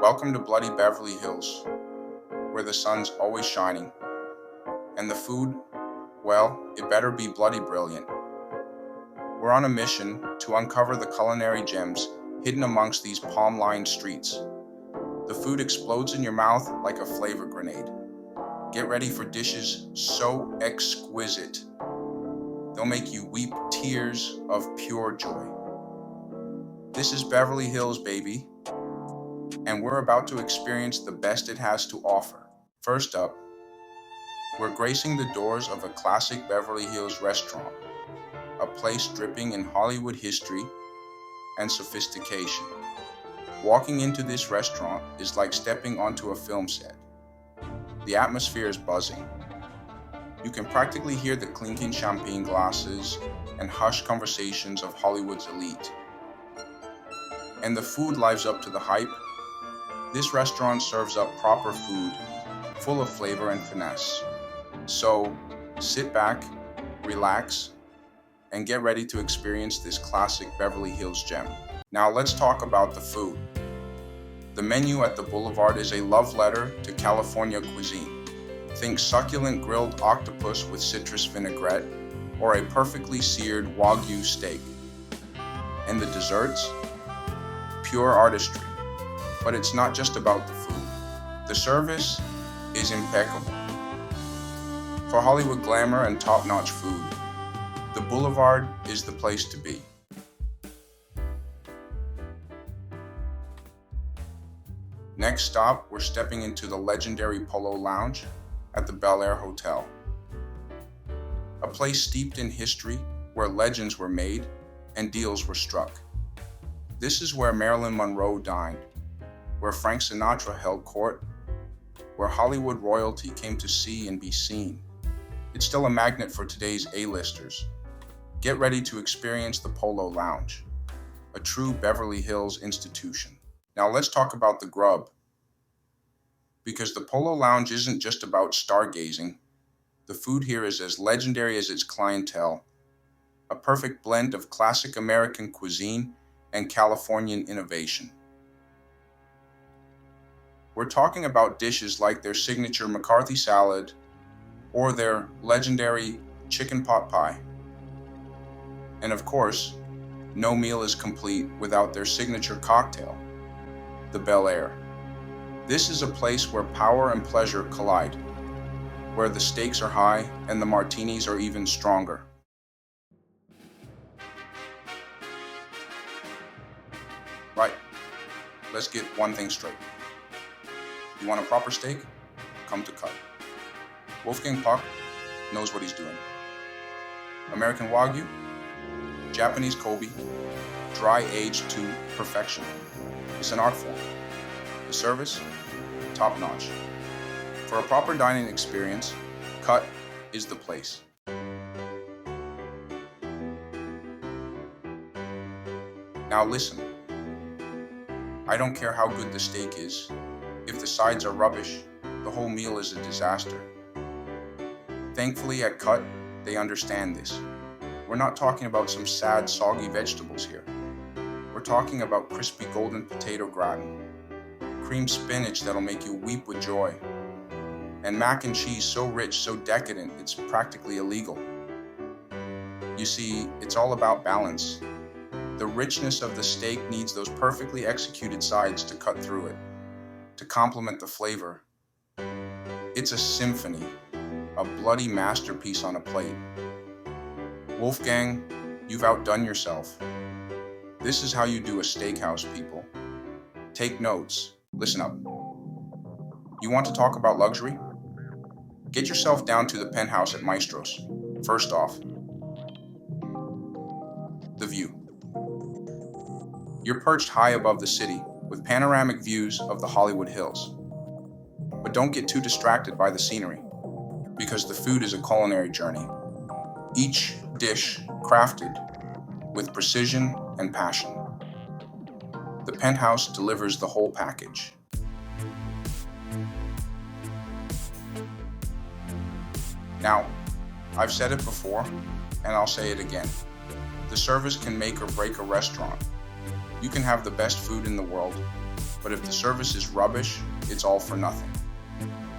Welcome to bloody Beverly Hills, where the sun's always shining. And the food, well, it better be bloody brilliant. We're on a mission to uncover the culinary gems hidden amongst these palm-lined streets. The food explodes in your mouth like a flavor grenade. Get ready for dishes so exquisite, they'll make you weep tears of pure joy. This is Beverly Hills, baby, and we're about to experience the best it has to offer. First up, we're gracing the doors of a classic Beverly Hills restaurant, a place dripping in Hollywood history and sophistication. Walking into this restaurant is like stepping onto a film set. The atmosphere is buzzing. You can practically hear the clinking champagne glasses and hushed conversations of Hollywood's elite. And the food lives up to the hype. This restaurant serves up proper food, full of flavor and finesse. So, sit back, relax, and get ready to experience this classic Beverly Hills gem. Now let's talk about the food. The menu at the Boulevard is a love letter to California cuisine. Think succulent grilled octopus with citrus vinaigrette, or a perfectly seared Wagyu steak. And the desserts? Pure artistry. But it's not just about the food. The service is impeccable. For Hollywood glamour and top-notch food, the Boulevard is the place to be. Next stop, we're stepping into the legendary Polo Lounge at the Bel Air Hotel. A place steeped in history where legends were made and deals were struck. This is where Marilyn Monroe dined, where Frank Sinatra held court, where Hollywood royalty came to see and be seen. It's still a magnet for today's A-listers. Get ready to experience the Polo Lounge, a true Beverly Hills institution. Now let's talk about the grub. Because the Polo Lounge isn't just about stargazing. The food here is as legendary as its clientele, a perfect blend of classic American cuisine and Californian innovation. We're talking about dishes like their signature McCarthy salad or their legendary chicken pot pie. And of course, no meal is complete without their signature cocktail, the Bel Air. This is a place where power and pleasure collide, where the stakes are high and the martinis are even stronger. Right, let's get one thing straight. You want a proper steak? Come to Cut. Wolfgang Puck knows what he's doing. American Wagyu, Japanese Kobe, dry aged to perfection. It's an art form. The service, top notch. For a proper dining experience, Cut is the place. Now listen, I don't care how good the steak is. If the sides are rubbish, the whole meal is a disaster. Thankfully at Cut, they understand this. We're not talking about some sad, soggy vegetables here. We're talking about crispy golden potato gratin, cream spinach that'll make you weep with joy, and mac and cheese so rich, so decadent, it's practically illegal. You see, it's all about balance. The richness of the steak needs those perfectly executed sides to cut through it, to complement the flavor. It's a symphony, a bloody masterpiece on a plate. Wolfgang, you've outdone yourself. This is how you do a steakhouse, people. Take notes. Listen up. You want to talk about luxury? Get yourself down to the penthouse at Maestro's. First off, the view. You're perched high above the city with panoramic views of the Hollywood Hills. But don't get too distracted by the scenery, because the food is a culinary journey. Each dish crafted with precision and passion. The penthouse delivers the whole package. Now, I've said it before, and I'll say it again. The service can make or break a restaurant. You can have the best food in the world, But if the service is rubbish, it's all for nothing.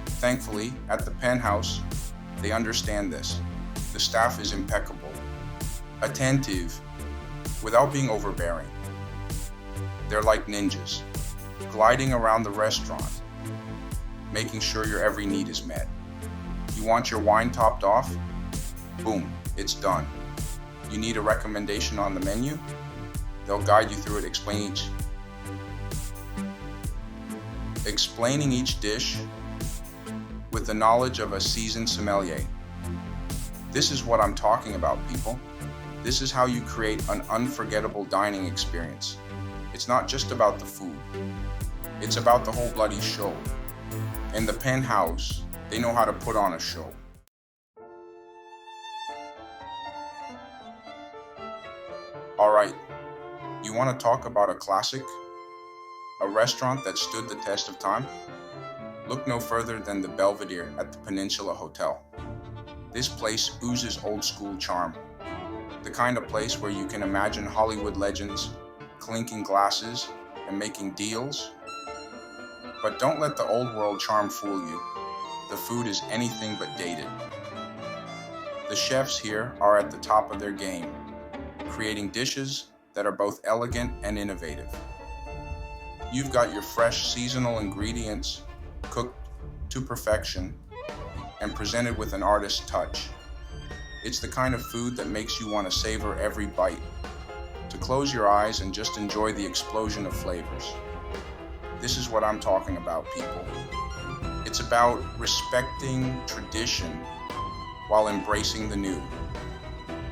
Thankfully, at the Penthouse, they understand this. The staff is impeccable, attentive, without being overbearing. They're like ninjas, gliding around the restaurant, making sure your every need is met. You want your wine topped off? Boom, it's done. You need a recommendation on the menu? They'll guide you through it, explaining each dish with the knowledge of a seasoned sommelier. This is what I'm talking about, people. This is how you create an unforgettable dining experience. It's not just about the food. It's about the whole bloody show. In the Penthouse, they know how to put on a show. Alright, you want to talk about a classic? A restaurant that stood the test of time? Look no further than the Belvedere at the Peninsula Hotel. This place oozes old school charm. The kind of place where you can imagine Hollywood legends clinking glasses and making deals. But don't let the old world charm fool you. The food is anything but dated. The chefs here are at the top of their game, creating dishes that are both elegant and innovative. You've got your fresh seasonal ingredients cooked to perfection and presented with an artist's touch. It's the kind of food that makes you want to savor every bite, to close your eyes and just enjoy the explosion of flavors. This is what I'm talking about, people. It's about respecting tradition while embracing the new.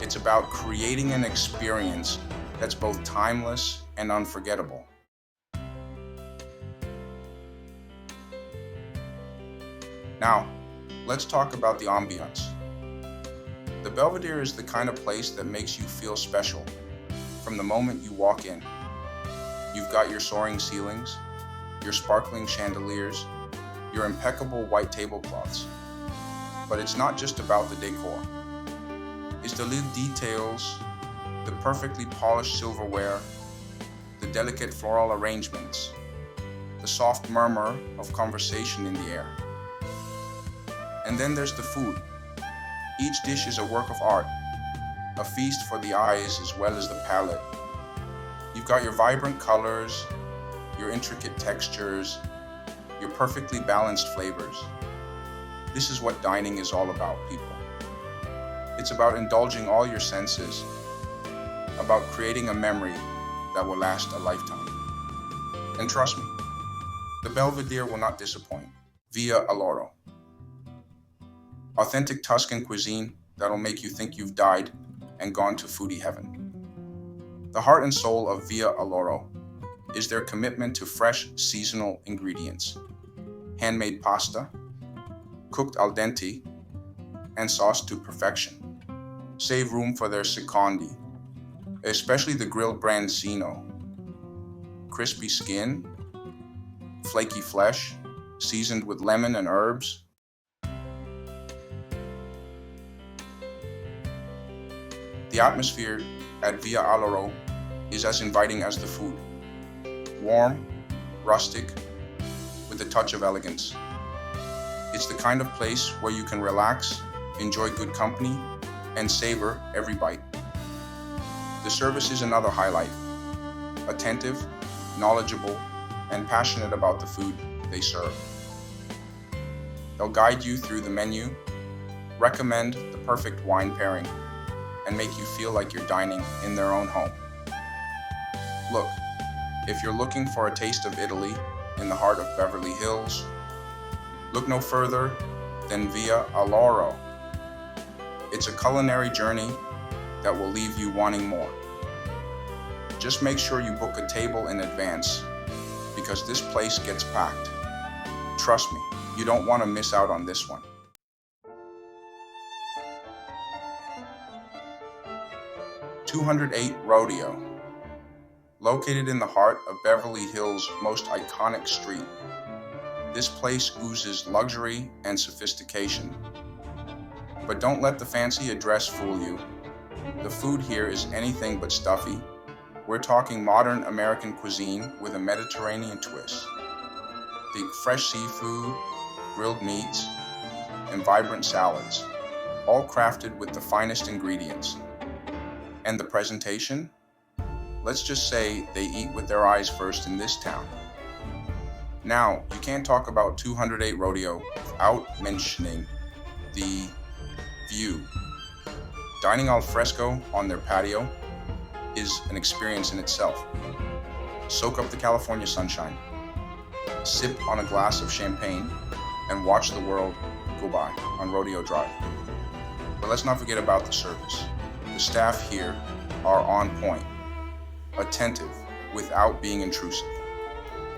It's about creating an experience that's both timeless and unforgettable. Now, let's talk about the ambiance. The Belvedere is the kind of place that makes you feel special from the moment you walk in. You've got your soaring ceilings, your sparkling chandeliers, your impeccable white tablecloths. But it's not just about the decor. It's the little details, the perfectly polished silverware, the delicate floral arrangements, the soft murmur of conversation in the air. And then there's the food. Each dish is a work of art, a feast for the eyes as well as the palate. You've got your vibrant colors, your intricate textures, your perfectly balanced flavors. This is what dining is all about, people. It's about indulging all your senses, about creating a memory that will last a lifetime. And trust me, the Belvedere will not disappoint. Via Alloro. Authentic Tuscan cuisine that'll make you think you've died and gone to foodie heaven. The heart and soul of Via Alloro is their commitment to fresh seasonal ingredients, handmade pasta, cooked al dente, and sauced to perfection. Save room for their secondi, especially the grilled branzino. Crispy skin, flaky flesh, seasoned with lemon and herbs. The atmosphere at Via Alloro is as inviting as the food. Warm, rustic, with a touch of elegance. It's the kind of place where you can relax, enjoy good company, and savor every bite. The service is another highlight. Attentive, knowledgeable, and passionate about the food they serve. They'll guide you through the menu, recommend the perfect wine pairing, and make you feel like you're dining in their own home. Look, if you're looking for a taste of Italy in the heart of Beverly Hills, look no further than Via Alloro. It's a culinary journey that will leave you wanting more. Just make sure you book a table in advance, because this place gets packed. Trust me, you don't want to miss out on this one. .208 Rodeo. Located in the heart of Beverly Hills' most iconic street, this place oozes luxury and sophistication. But don't let the fancy address fool you. The food here is anything but stuffy, We're talking modern American cuisine with a Mediterranean twist. Think fresh seafood, grilled meats, and vibrant salads, all crafted with the finest ingredients. And the presentation? Let's just say they eat with their eyes first in this town. Now, you can't talk about 208 Rodeo without mentioning the view. Dining al fresco on their patio is an experience in itself. Soak up the California sunshine, sip on a glass of champagne, and watch the world go by on Rodeo Drive. But let's not forget about the service. The staff here are on point, attentive, without being intrusive.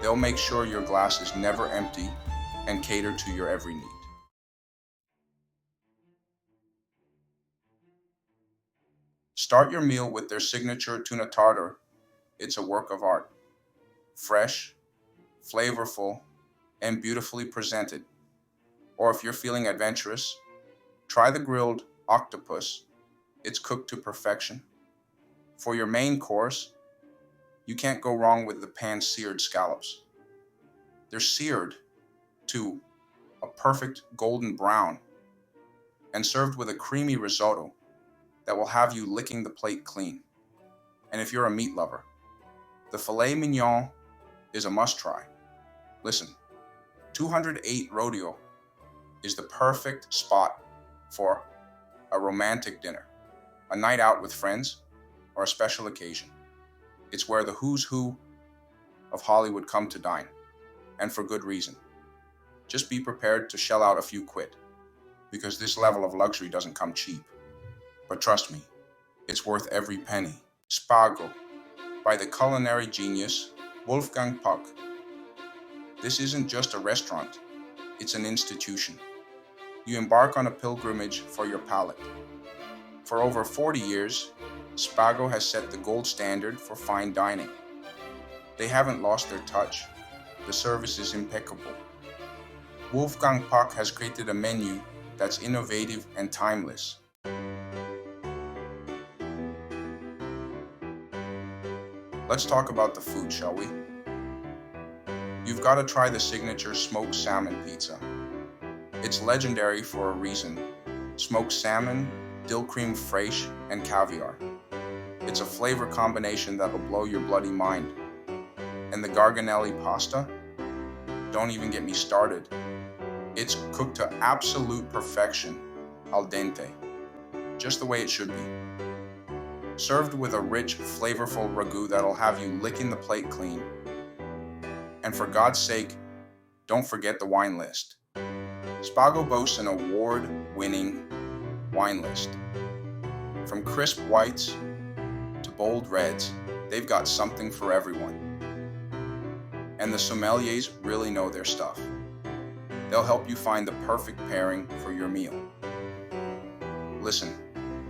They'll make sure your glass is never empty and cater to your every need. Start your meal with their signature tuna tartar. It's a work of art. Fresh, flavorful, and beautifully presented. Or if you're feeling adventurous, try the grilled octopus. It's cooked to perfection. For your main course, you can't go wrong with the pan-seared scallops. They're seared to a perfect golden brown and served with a creamy risotto that will have you licking the plate clean. And if you're a meat lover, the filet mignon is a must-try. Listen, 208 Rodeo is the perfect spot for a romantic dinner, a night out with friends, or a special occasion. It's where the who's who of Hollywood come to dine, and for good reason. Just be prepared to shell out a few quid, because this level of luxury doesn't come cheap. But trust me, it's worth every penny. Spago, by the culinary genius Wolfgang Puck. This isn't just a restaurant, it's an institution. You embark on a pilgrimage for your palate. For over 40 years, Spago has set the gold standard for fine dining. They haven't lost their touch. The service is impeccable. Wolfgang Puck has created a menu that's innovative and timeless. Let's talk about the food, shall we? You've got to try the signature smoked salmon pizza. It's legendary for a reason. Smoked salmon, dill cream fraiche, and caviar. It's a flavor combination that'll blow your bloody mind. And the garganelli pasta? Don't even get me started. It's cooked to absolute perfection, al dente, just the way it should be. Served with a rich, flavorful ragu that'll have you licking the plate clean. And for God's sake, don't forget the wine list. Spago boasts an award-winning wine list. From crisp whites to bold reds, they've got something for everyone. And the sommeliers really know their stuff. They'll help you find the perfect pairing for your meal. Listen,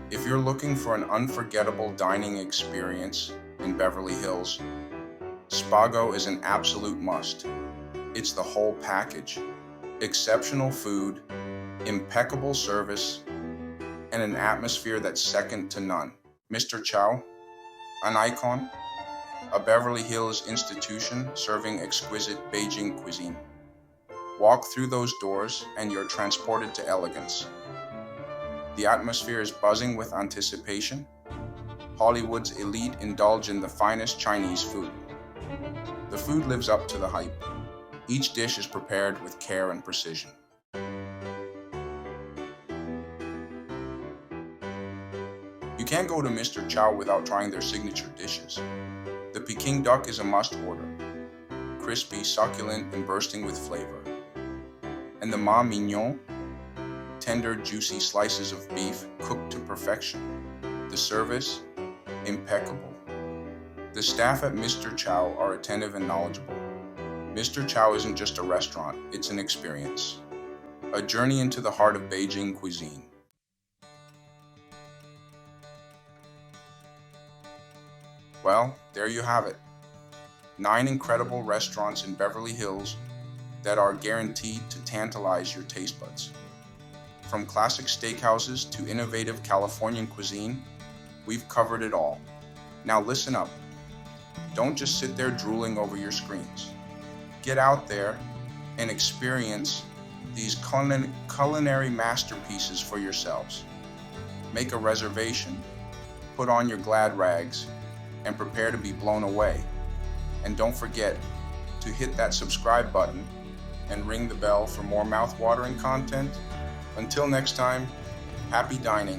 if you're looking for an unforgettable dining experience in Beverly Hills, Spago is an absolute must. It's the whole package. Exceptional food, impeccable service, and an atmosphere that's second to none. Mr. Chow, an icon, a Beverly Hills institution serving exquisite Beijing cuisine. Walk through those doors and you're transported to elegance. The atmosphere is buzzing with anticipation. Hollywood's elite indulge in the finest Chinese food. The food lives up to the hype. Each dish is prepared with care and precision. You can't go to Mr. Chow without trying their signature dishes. The Peking duck is a must-order. Crispy, succulent, and bursting with flavor. And the ma mignon, tender, juicy slices of beef cooked to perfection. The service, impeccable. The staff at Mr. Chow are attentive and knowledgeable. Mr. Chow isn't just a restaurant, it's an experience. A journey into the heart of Beijing cuisine. Well, there you have it. 9 incredible restaurants in Beverly Hills that are guaranteed to tantalize your taste buds. From classic steakhouses to innovative Californian cuisine, we've covered it all. Now listen up. Don't just sit there drooling over your screens. Get out there and experience these culinary masterpieces for yourselves. Make a reservation, put on your glad rags, and prepare to be blown away. And don't forget to hit that subscribe button and ring the bell for more mouth-watering content. Until next time, happy dining.